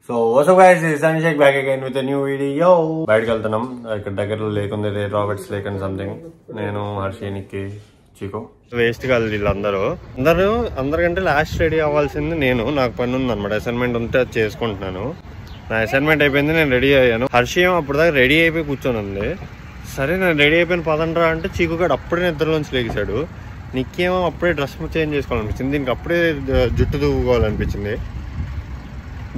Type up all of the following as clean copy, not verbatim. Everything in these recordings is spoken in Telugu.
So what's up guys, it's Abhishek back again with a new video. బయటకు వెళ్తున్నాం, ఇక్కడ దగ్గరలో లేకుంది రే రాబర్ట్స్ లేక్ అండ్ సంథింగ్. నేను హర్షి, నిక్కి, చీకో. వేస్ట్ కాదు అందరికంటే లాస్ట్ రెడీ అవ్వాల్సింది నేను. నాకు పని ఉంది అనమాట, అసైన్మెంట్ ఉంటే అది చేసుకుంటున్నాను. నా అసైన్మెంట్ అయిపోయింది, నేను రెడీ అయ్యాను. హర్షి ఏమో అప్పుడు దాకా రెడీ అయిపోయి కూర్చొని ఉంది. సరే నేను రెడీ అయిపోయిన పదండ్రా అంటే చీకుగాడు అప్పుడే నిద్రలోంచి లేచాడు. నిక్కేమో అప్పుడే డ్రెస్ చేంజ్ చేసుకోవాలనిపించింది, దీనికి అప్పుడే జుట్టు దూకోవాలనిపించింది.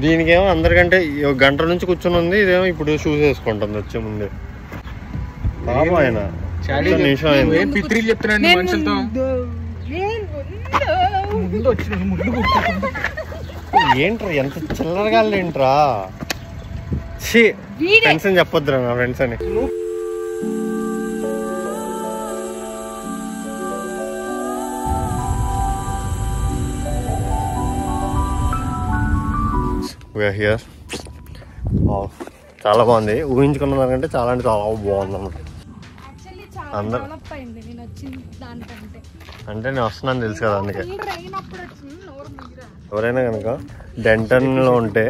దీనికేమో అందరికంటే గంట నుంచి కూర్చొని ఉంది, ఇదేమో ఇప్పుడు షూస్ వేసుకుంటుంది వచ్చే ముందే. పాపం ఆయన నిమిషం అయింది. ఏంట్రా ఎంత చిల్లరగా ఏంట్రా, ఫ్రెండ్స్ అని చెప్పొద్దురా నా ఫ్రెండ్స్ అని. హియర్ చాలా బాగుంది, ఊహించుకున్న దానికంటే చాలా అంటే చాలా బాగుంది అన్నమాట. అందరు అంటే నేను వస్తున్నాను తెలుసు కదా, అందుకే. ఎవరైనా కనుక డెంటన్లో ఉంటే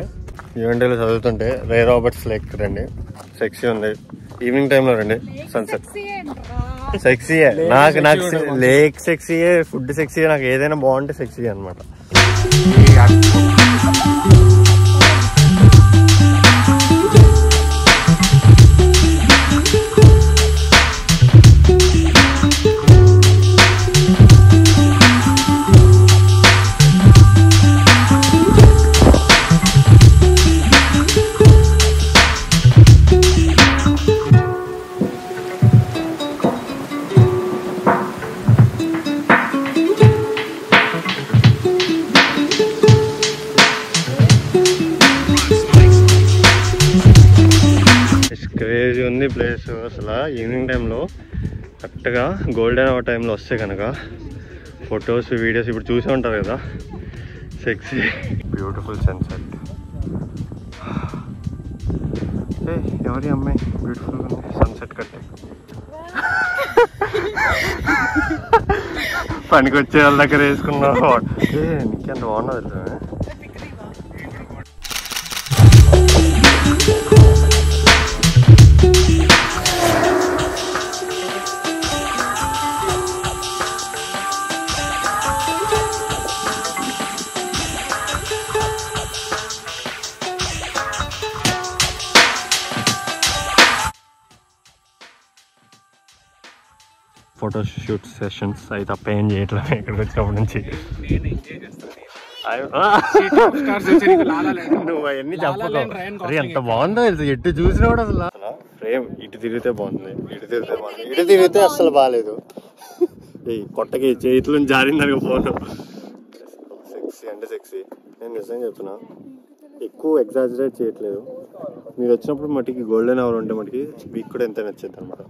ఈవెంట్లో చదువుతుంటే రే రాబర్ట్స్ లేక్ రండి, సెక్సీ ఉంది. ఈవినింగ్ టైంలో రండి, సన్సెట్ సెక్సీయే. నాకు లేక్ సెక్సీయే, ఫుడ్ సెక్సీయే, నాకు ఏదైనా బాగుంటే సెక్సీ అనమాట. క్రేజీ ఉంది ప్లేస్ అసలు. ఈవినింగ్ టైంలో కరెక్ట్గా గోల్డెన్ అవర్ టైంలో వస్తే కనుక ఫొటోస్ వీడియోస్ ఇప్పుడు చూసే ఉంటారు కదా, సెక్సీ బ్యూటిఫుల్ సన్సెట్. ఎవరి అమ్మాయి బ్యూటిఫుల్ ఉంది సన్సెట్ కట్టి పనికి వచ్చే వాళ్ళ దగ్గర వేసుకున్నావు. నీకెంత బాగున్నా తెలుసా. ఫోటోషూట్ సెషన్స్ అయితే తప్ప ఏం చేయట్లేదు ఇక్కడికి వచ్చినప్పటి నుంచి. నువ్వు అవన్నీ చెప్పదు, ఎంత బాగుందో తెలుసు. ఎటు చూసినా కూడా అసలు ఫ్రేమ్ ఇటు తిరిగితే బాగుంది, ఇటు తిరిగితే బాగుంది, ఇటు తిరిగితే అసలు బాగాలేదు. కొట్టకి చేతిలో జారిందనుకో ఫోను. సెక్సీ అంటే సెక్సీ, నేను నిజంగా చెప్తున్నా, ఎక్కువ ఎగ్జాజరేట్ చేయట్లేదు. మీరు వచ్చినప్పుడు మట్టికి గోల్డెన్ అవర్ ఉంటే మట్టికి మీకు కూడా ఎంత నచ్చింది అనమాట.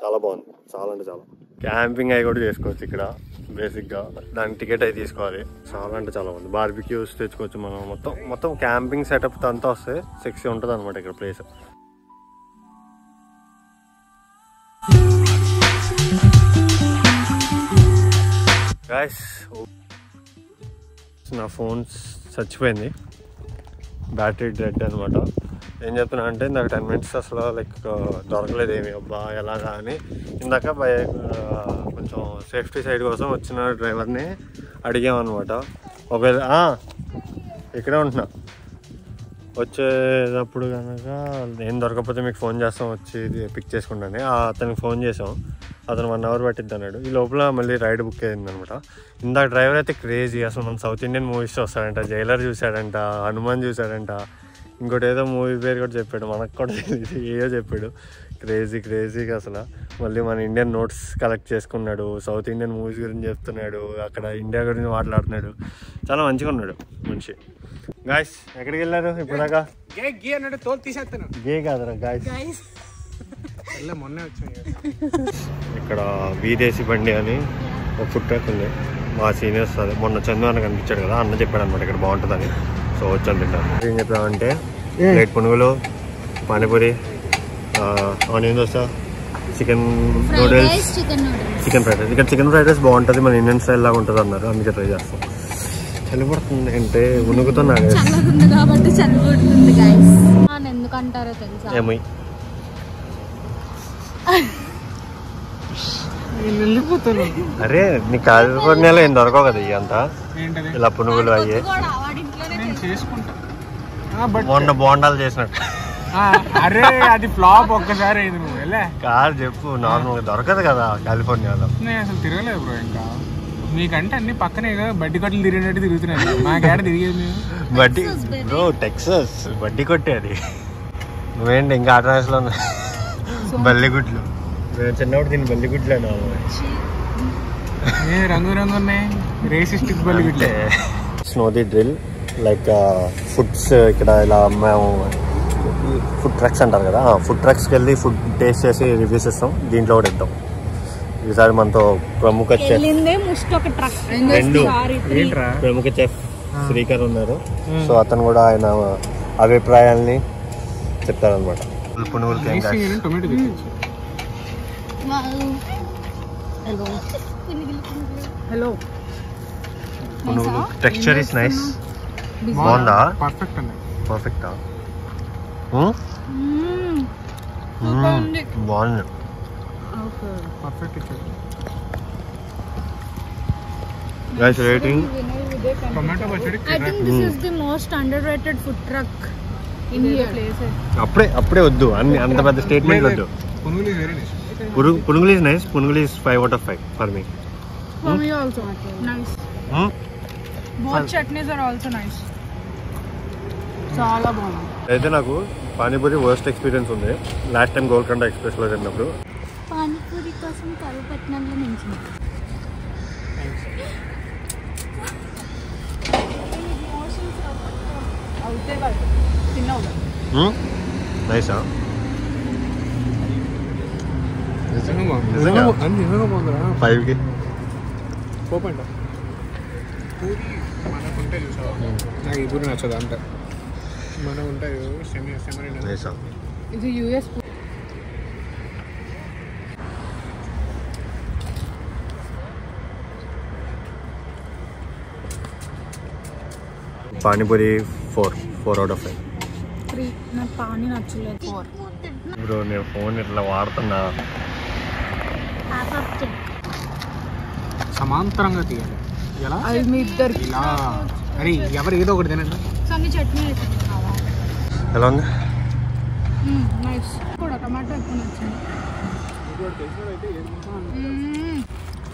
చాలా బాగుంది, చాలా అంటే చాలా. క్యాంపింగ్ అవి కూడా చేసుకోవచ్చు ఇక్కడ బేసిక్గా, దానికి టికెట్ అవి తీసుకోవాలి. చాలా అంటే చాలా బాగుంది. బార్బిక్యూస్ తెచ్చుకోవచ్చు మనం. మొత్తం క్యాంపింగ్ సెటప్ అంతా వస్తే సెక్సీ ఉంటుంది అనమాట ఇక్కడ ప్లేస్. గైస్ నా ఫోన్ చచ్చిపోయింది, బ్యాటరీ డెడ్ అనమాట. ఏం చెప్తున్నా అంటే ఇందాక 10 minutes అసలు లైక్ దొరకలేదు ఏమి, అబ్బా ఎలాగా అని. ఇందాక కొంచెం సేఫ్టీ సైడ్ కోసం వచ్చిన డ్రైవర్ని అడిగామన్నమాట. ఒకవేళ ఇక్కడే ఉంటున్నా, వచ్చేటప్పుడు కనుక ఏం దొరకకపోతే మీకు ఫోన్ చేస్తాం, వచ్చి పిక్ చేసుకుంటాను. అతనికి ఫోన్ చేసాం, అతను 1 hour పట్టిద్ది అన్నాడు. ఈ లోపల మళ్ళీ రైడ్ బుక్ అయింది అనమాట. ఇందాక డ్రైవర్ అయితే క్రేజీ, అసలు మన సౌత్ ఇండియన్ మూవీస్ వస్తాడంట, జైలర్ చూశాడంట, హనుమాన్ చూశాడంట, ఇంకోటి ఏదో మూవీ పేరు కూడా చెప్పాడు, మనకు కూడా ఏదో చెప్పాడు. క్రేజీగా అసలు. మళ్ళీ మన ఇండియన్ నోట్స్ కలెక్ట్ చేసుకున్నాడు, సౌత్ ఇండియన్ మూవీస్ గురించి చెప్తున్నాడు, అక్కడ ఇండియా గురించి మాట్లాడుతున్నాడు. చాలా మంచిగా ఉన్నాడు మనిషి. గాయస్ ఎక్కడికి వెళ్ళారు ఇప్పుడు దాకా? గే కాదురా గాయస్, ఇక్కడ విదేశీ బండి అని ఒక ఫుడ్ ట్రక్ ఉంది. మా సీనియర్స్ అదే మొన్న చంద్రబాబు కనిపించాడు కదా, అన్న చెప్పాడు అనమాట ఇక్కడ బాగుంటుందని. సో వచ్చాను తింటాను. ఏం చెప్పామంటే ప్లేట్ పునుగులు, panipuri, onion dosa, chicken noodles, chicken fried rice. ఇక్కడ చికెన్ ఫ్రైడ్ రైస్ బాగుంటుంది, మన ఇండియన్ స్టైల్ లాగా ఉంటుంది అన్నారు, అందుకే ట్రై చేస్తాం. చలి పడుతుంది అంటే ఉనుకుతున్నా చల్లగుంది కాబట్టి చలి పడుతుంది గైస్. అని ఎందుకంటారో తెలుసా? ఏమై అరే నీ కాలిఫోర్నియాలో ఏం దొరకవు కదా ఇవి అంతా ఇలా పునుగులు అయ్యే మొన్న బోండాలు చేసినట్టు. అరే అది ఫ్లాప్ ఒక్కసారి అయింది. నువ్వు వెళ్ళే కాదు చెప్పు, నార్మల్గా దొరకదు కదా కాలిఫోర్నియాలో. నేను అసలు తిరగలేదు బ్రో. ఇంకా మీకంటే అన్ని పక్కనే బడ్డీ కొట్టలు తిరిగినట్టు తిరుగుతున్నాయి. మాకేడ తిరిగేది బడ్డీ బ్రో, టెక్సస్ బడ్డీ కొట్టేది. నువ్వేంటి ఇంకా అడ్రస్లో ఉన్నా బల్లిగుడ్లు. నేను చిన్నప్పుడు దీన్ని బల్లిగుడ్లేనా రంగు రంగు ఉన్నాయి రేసిస్టిక్ బల్లిగుడ్లే. స్నోది డ్రిల్ లైక్ ఫుడ్స్ ఇక్కడ ఇలా మేము ఫుడ్ ట్రక్స్ అంటారు కదా, ఫుడ్ ట్రక్స్కి వెళ్ళి ఫుడ్ టేస్ట్ చేసి రివ్యూస్ ఇస్తాం. దీంట్లో కూడా ఇద్దాం. ఈసారి మనతో ప్రముఖ చెఫ్ ప్రముఖ చెఫ్ శ్రీకర్ ఉన్నారు. సో అతను కూడా ఆయన అభిప్రాయాల్ని చెప్తారనమాట. పునుగులకి హలో పునుగులు టెక్స్చర్ ఇస్ నైస్. బాగుందా? పర్ఫెక్ట్ అండి. పర్ఫెక్టా? బాగుంది. Guys, rating? టొమాటో పచ్చడి. I think this is the most underrated food truck in here. అప్పుడే వద్దు అన్ని అంత పెద్ద స్టేట్మెంట్ వద్దు. పునుగులు is very nice. పునుగులు is nice. పునుగులు is 5 out of 5 for me. For me also nice. Both chutneys are also nice. చాలా బాగుంది. అయితే నాకు పానీపూరి వర్స్ట్ ఎక్స్పీరియన్స్ ఉంది. లాస్ట్ టైం గోల్కొండ ఎక్స్ప్రెస్లో తిన్నప్పుడు పానీపూరి కోసం కరుపట్నంలో నుంచి నైసా? నిజంగా బాగుందిరా. 5కి పోపంట పూరి మనకుంటే చూసావా? నాకు ఈ పూరి నచ్చదు అంట. మనం ఉంటాయి నైసా? ఇది యూఎస్ పానీపూరి 4 out of 5. 3. నాకు పానీ నచ్చలేదు. 4. బ్రో నేను ఫోన్ ఇట్లా వాడుతున్నా. సమాంతరంగా తీయాలి. ఎలా? మీ ఇద్దరికి ఇలా. అరే ఎవరు ఏదో ఒకటి తినండి. సన్ని చట్నీ వేసింది కావా? ఎలా ఉంది? నైస్. కూడా టమాటో ఎక్కువ నచ్చింది.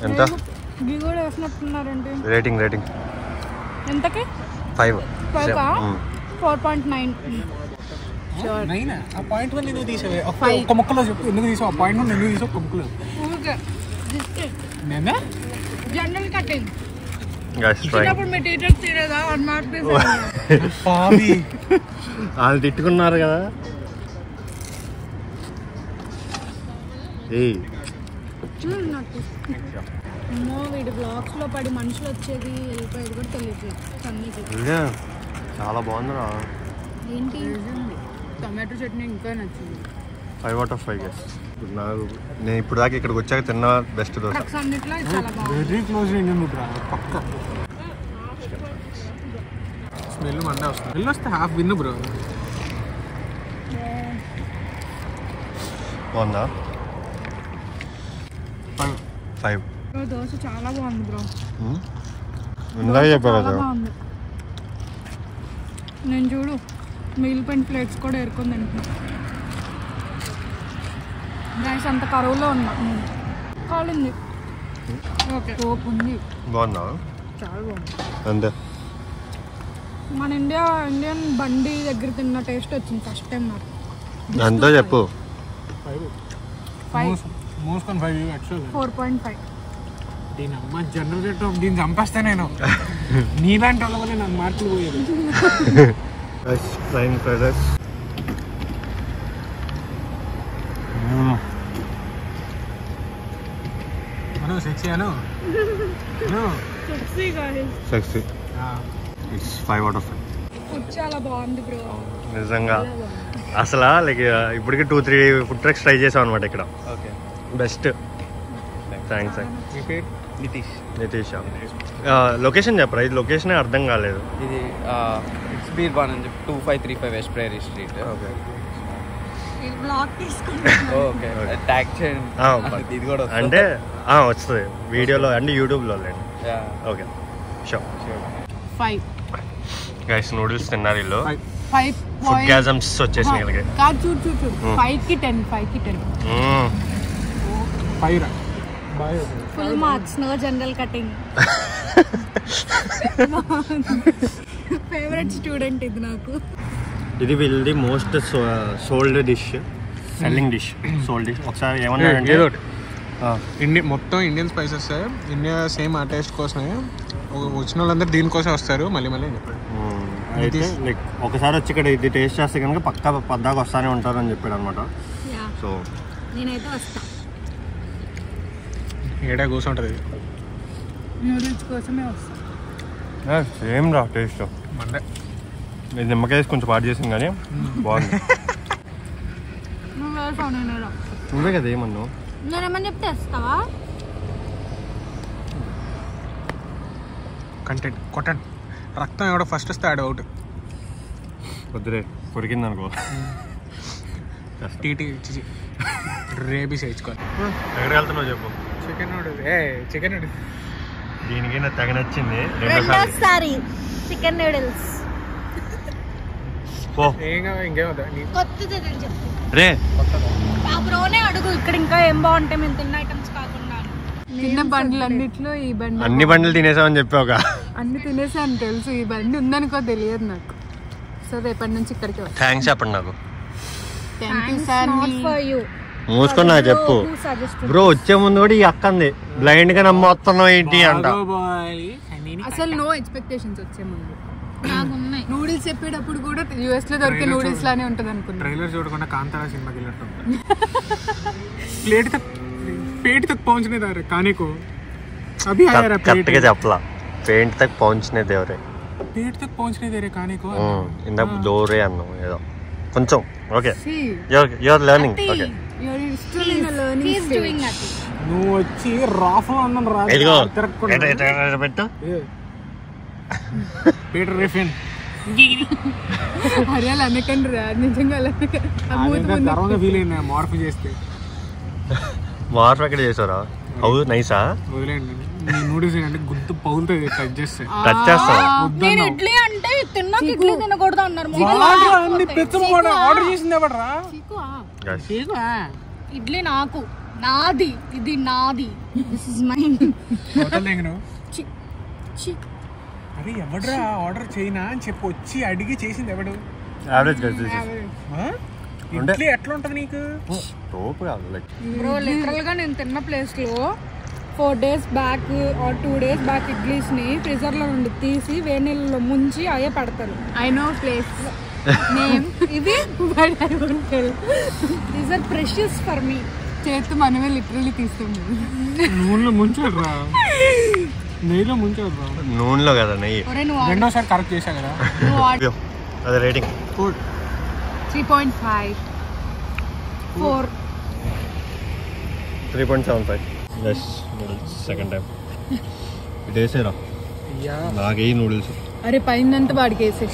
ఎంత? ఇది కూడా వేసినట్టున్నారండి. రేటింగ్ ఎంతకి? 5. 4.9. ఆ పాయింట్ వన్ ఎందుకు తీసావే? ఒక్క ముక్కలో చెప్పు ఎందుకు తీసావు? ఆ పాయింట్ వన్ ఎందుకు తీసావు? ఒక్క ముక్కలో నేనే జనరల్ కటింగ్ చిన్నప్పుడు మీ టీచర్స్ తీరేదా 1 మార్క్ వాళ్ళు తిట్టుకున్నారు కదా. వీడి బ్లాగ్స్ లో పడి మనుషులు వచ్చేది వెళ్ళిపోయేది కూడా తెలియట్లేదు. చాలా బాగుందిరా. ఏంటి టమాటో చట్నీ ఇంకా నచ్చింది. 5 out of 5 నాకు. నేను ఇప్పుడు దాకా ఇక్కడికి వచ్చాక తిన్న బెస్ట్ దోశ. వెరీ క్లోజ్ పక్క స్మెల్ మండే వస్తుంది. స్మెల్ వస్తే హాఫ్ విన్ను బ్రో. బాగుందా? 5. దోశ చాలా బాగుంది బ్రో. ఇందాక చెప్పారు కదా. నేను చూడు మిగిలిపోయిన ప్లేట్స్ కూడా ఏరుకొని తింటున్నా. రైస్ అంత కరువులో ఉన్నా. కాలింది. ఓకే సోప్ ఉంది. బాగుందా? చాలా బాగుంది. అంతే. మన ఇండియన్ బండి దగ్గర తిన్న టేస్ట్ వచ్చింది ఫస్ట్ టైం నాకు. అంతా చెప్పు. 4.5. దీని అమ్మ జనరేటర్ దీన్ని చంపేస్తే నేను నీలాంటి వాళ్ళ వల్ల నాకు మార్కులు పోయేది. Flying fried rice. Sexy Anu sexy. It's 5 out of 5. Food చాలా బాగుంది బ్రో నిజంగా. అసలు లైక్ ఇప్పటికి 2-3 ఫుడ్ ట్రక్స్ ట్రై చేసాం అనమాట ఇక్కడ. Okay best. థ్యాంక్స్. మీ పేరు? నితీష్. లొకేషన్ చెప్పరా, ఇది లొకేషన్ అర్థం కాలేదు. ఇది ఇట్స్ బీర్ బాన్ అని చెప్పి 2535 west prairie street. Okay okay tag చేయండి. ఇది కూడా అంటే వస్తుంది వీడియోలో అంటే యూట్యూబ్లో లేండి. Okay sure. 5 గైస్ నూడిల్స్ తిన్నారు వీళ్ళు. 5 ఫుడ్ గ్యాజమ్స్ వచ్చేసినాయి వీళ్ళకి. కాదు చూడు 5 కి 10 5 full marks, no general cutting. Favourite student ఇది నాకు. ఇది వీళ్ళది most sold dish, selling dish, sold dish. ఒకసారి ఏమన్నాడంటే మొత్తం ఇండియన్ స్పైసెస్, ఇండియా సేమ్ ఆ టేస్ట్ కోసమే వచ్చిన వాళ్ళందరూ దీనికోసం వస్తారు మళ్ళీ మళ్ళీ చెప్పాడు. అయితే లైక్ ఒకసారి వచ్చి ఇక్కడ ఇది టేస్ట్ చేస్తే కనుక పక్కా పద్దాకు వస్తానే ఉంటారు అని చెప్పాడు అనమాట. సో నేనైతే వస్తా, ఏడా కూర్చుంటుంది. నూడిల్స్ కోసమే వస్తా. సేమ్ రా టేస్ట్. మండే ఇది నిమ్మకాయ వేసి కొంచెం పాటు చేసింది కానీ బాగుంది. నువ్వు వేసావు, నేను నువ్వే కదా ఏమన్నావు? నేనేమని చెప్తే వస్తావా? కంటెంట్ కొట్టండి. రక్తం ఎవడో ఫస్ట్ వస్తే ఆడ అవుట్. వద్దురే కొరికింది అనుకో. టీటీ రేబీస్ వేయించుకోవాలి. ఎక్కడికి వెళ్తున్నావు చెప్పు. Chicken noodles. చికెన్ నూడిల్స్ దీనికి నాకు తెగ నచ్చింది. రెండోసారి చికెన్ నూడిల్స్. ఇంకేమవుతా కొత్తది చెప్పు రే. ఆ బ్రోనే అడుగు, ఇక్కడ ఇంకా ఏం బాగుంటాయి మేము తిన్న ఐటమ్స్ కాకుండా. తిన్న బండ్లు అన్నిట్లో ఈ బండి, అన్ని బండ్లు తినేసామని చెప్పావుగా. అన్ని తినేసాను తెలుసు, ఈ బండి ఉందనుకో తెలియదు నాకు. సో రేపటి నుంచి ఇక్కడికి వస్తా. థ్యాంక్స్ చెప్పండి నాకు. మూసుకొని నాకు చెప్పు బ్రో. వచ్చే ముందు కూడా ఈ అక్కంది బ్లైండ్ గా నమ్మొస్తున్నావు ఏంటి అంట. అసలు నో ఎక్స్పెక్టేషన్స్ వచ్చే ముందు నాకున్నాయి. నూడిల్స్ చెప్పేటప్పుడు కూడా యూఎస్ లో దొరికే నూడిల్స్ లానే ఉంటది అనుకున్నా. ట్రైలర్ చూడకుండా కాంతారా సినిమాకి వెళ్ళినట్టు. पेट तक पहुंचने दे रहे खाने को. अभी आया रहा कट के चपला पेट तक पहुंचने दे रहे. पेट तक पहुंचने दे रहे खाने को. इंदा दो रे अन्नो ఏదో కొంచెం. Okay you are learning. Okay you are still in the learning. He is doing nothing. నువ్వు వచ్చి రాఫ్ అన్నం రా. ఇదిగో పెట్టు. పీటర్ రిఫిన్ హరియాలు అనకండి రా, నిజంగా తర్వాత ఫీల్ అయినా మార్పు చేస్తే. మార్పు ఎక్కడ చేసారా? అవు నైసా వదిలేండి. నూడిల్స్ అంటే గుర్తు పగులుతుంది టచ్ చేస్తే. టచ్ చేస్తా. నేను ఇడ్లీ అంటే తిన్నాక ఇడ్లీ తినకూడదు అన్నారు. ఆర్డర్ చేసింది ఎవడరా? ఇడ్లీ నాకు, నాది, ఇది నాది. This is mine. అరే ఎవడరా ఆర్డర్ చేయనా అని చెప్పి వచ్చి అడిగి చేసింది ఎవడు? ఇడ్లీ ఎట్లా ఉంటది నీకు? బ్రో లిటరల్ గా నేను తిన్న ప్లేస్ లో 4 days back or 2 days back idlis ని ఫ్రీజర్ లో నుండి తీసి వేడి నీళ్ళలో ముంచి అయ్యే పెడతారు. ఐ నో ప్లేస్ నేమ్ ఇవి, but I won't tell. These are precious for me. చేతి మనమే లిటరల్లీ తీస్తాము. నూనెలో ముంచరా, నెయ్యిలో ముంచరా. నూనెలో కదా నెయ్యి. రెండోసారి కరెక్ట్ చేశా కదా. అదే rating 3.5 4 3.75. Yes noodles second time ఇటేసేరా. నాకే నూడిల్స్. అరే పైనంతా వాడికి వేసే.